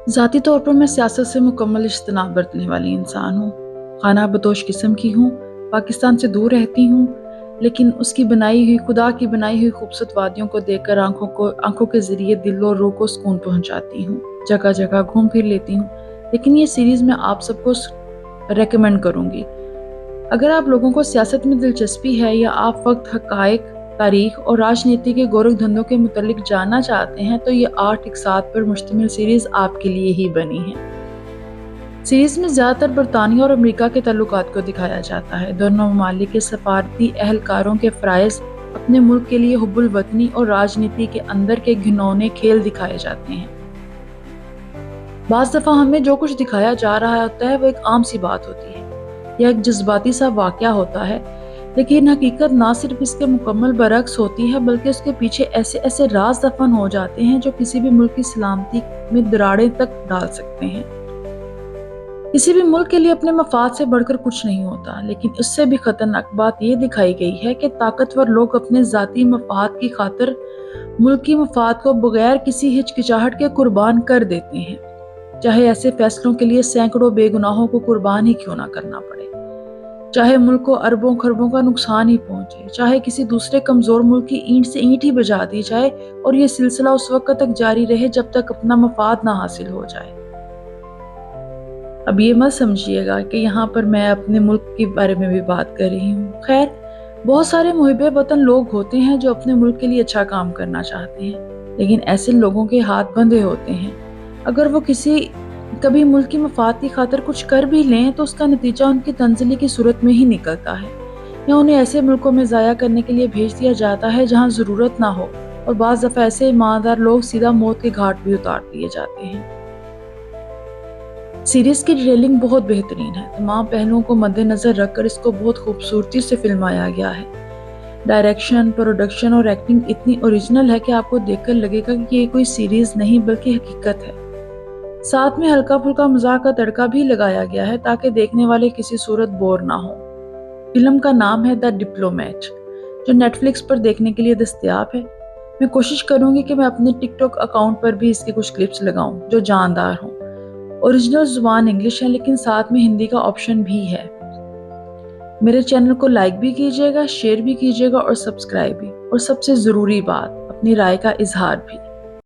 ذاتی طور پر میں سیاست سے مکمل اجتناب برتنے والی انسان ہوں۔ خانہ بدوش قسم کی ہوں، پاکستان سے دور رہتی ہوں، لیکن اس کی بنائی ہوئی خدا کی بنائی ہوئی خوبصورت وادیوں کو دیکھ کر آنکھوں کے ذریعے دل و روح کو سکون پہنچاتی ہوں۔ جگہ جگہ گھوم پھر لیتی ہوں، لیکن یہ سیریز میں آپ سب کو ریکمینڈ کروں گی۔ اگر آپ لوگوں کو سیاست میں دلچسپی ہے یا آپ وقت حقائق، تاریخ اور راجنیتی کے گورکھ دھندوں کے متعلق جاننا چاہتے ہیں تو یہ 8 اقساط پر مشتمل سیریز آپ کے لیے ہی بنی ہے۔ سیریز میں زیادہ تر برطانیہ اور امریکہ کے تعلقات کو دکھایا جاتا ہے۔ دونوں ممالک کے سفارتی اہلکاروں کے فرائض، اپنے ملک کے لیے حب الوطنی اور راجنیتی کے اندر کے گھنونے کھیل دکھائے جاتے ہیں۔ بعض دفعہ ہمیں جو کچھ دکھایا جا رہا ہوتا ہے وہ ایک عام سی بات ہوتی ہے یا ایک جذباتی سا واقعہ ہوتا ہے، لیکن حقیقت نہ صرف اس کے مکمل برعکس ہوتی ہے بلکہ اس کے پیچھے ایسے راز دفن ہو جاتے ہیں جو کسی بھی ملک کی سلامتی میں دراڑیں تک ڈال سکتے ہیں۔ کسی بھی ملک کے لیے اپنے مفاد سے بڑھ کر کچھ نہیں ہوتا، لیکن اس سے بھی خطرناک بات یہ دکھائی گئی ہے کہ طاقتور لوگ اپنے ذاتی مفاد کی خاطر ملکی مفاد کو بغیر کسی ہچکچاہٹ کے قربان کر دیتے ہیں، چاہے ایسے فیصلوں کے لیے سینکڑوں بے گناہوں کو قربان ہی کیوں نہ کرنا پڑے، چاہے ملک کو اربوں خربوں کا نقصان ہی پہنچے، چاہے کسی دوسرے کمزور ملک کی اینٹ سے اینٹ ہی بجا دی جائے، اور یہ سلسلہ اس وقت تک جاری رہے جب تک اپنا مفاد نہ حاصل ہو جائے۔ اب یہ مت سمجھیے گا کہ یہاں پر میں اپنے ملک کے بارے میں بھی بات کر رہی ہوں۔ خیر، بہت سارے محب وطن لوگ ہوتے ہیں جو اپنے ملک کے لیے اچھا کام کرنا چاہتے ہیں، لیکن ایسے لوگوں کے ہاتھ بندھے ہوتے ہیں۔ اگر وہ کبھی ملک کی مفاد کی خاطر کچھ کر بھی لیں تو اس کا نتیجہ ان کی تنزلی کی صورت میں ہی نکلتا ہے، یا انہیں ایسے ملکوں میں ضائع کرنے کے لیے بھیج دیا جاتا ہے جہاں ضرورت نہ ہو، اور بعض دفعہ ایسے ایماندار لوگ سیدھا موت کے گھاٹ بھی اتار دیے جاتے ہیں۔ سیریز کی ڈیٹیلنگ بہت بہترین ہے، تمام پہلوؤں کو مد نظر رکھ کر اس کو بہت خوبصورتی سے فلمایا گیا ہے۔ ڈائریکشن، پروڈکشن اور ایکٹنگ اتنی اوریجنل ہے کہ آپ کو دیکھ کر لگے گا کہ یہ کوئی سیریز نہیں بلکہ حقیقت ہے۔ ساتھ میں ہلکا پھلکا مزاح کا تڑکا بھی لگایا گیا ہے تاکہ دیکھنے والے کسی صورت بور نہ ہو۔ فلم کا نام ہے دی ڈپلومیٹ، جو نیٹ فلکس پر دیکھنے کے لیے دستیاب ہے۔ میں کوشش کروں گی کہ میں اپنے ٹک ٹاک اکاؤنٹ پر بھی اس کے کچھ کلپس لگاؤں جو جاندار ہوں۔ اوریجنل زبان انگلش ہے لیکن ساتھ میں ہندی کا آپشن بھی ہے۔ میرے چینل کو لائک بھی کیجیے گا، شیئر بھی کیجیے گا اور سبسکرائب بھی، اور سب سے ضروری بات، اپنی رائے کا اظہار بھی۔